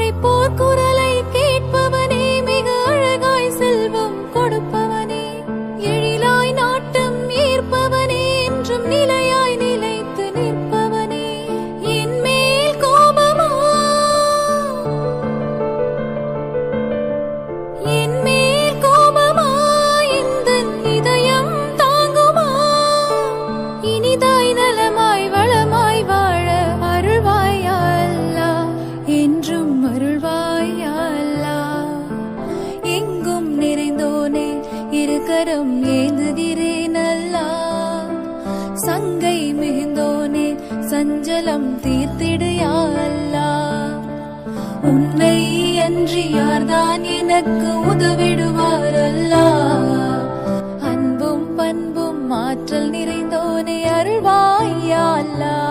அழைப்போர் குரலை கேட்பவனே, மிக அழகாய் செல்வம் கொடுப்பவனே, எழிலாய் நாட்டம் ஈர்ப்பவனே, என்றும் நிலையாய் நிலைத்து நிற்பவனே. என் மேல் கோபமா, என் மேல் கோபமா, இந்த இதயம் தாங்குமா? இனிதாய் நலமாய் வளமாய் வாழ அருள்வாயா அல்லாஹ், என்றும் அருள்வாயா அல்லாஹ். எங்கும் நிறைந்தோனே, இருக்கரம் ஏந்துகிறேன் அல்லாஹ். சங்கை மிகுந்தோனே, சஞ்சலம் தீர்த்திடு யா அல்லாஹ். உன்னை அன்றி யார்தான் எனக்கு உதவிடுவார் அல்லாஹ். அன்பும் பண்பும் ஆற்றல் நிறைந்தோனே, அருள்வாய் யா அல்லாஹ்.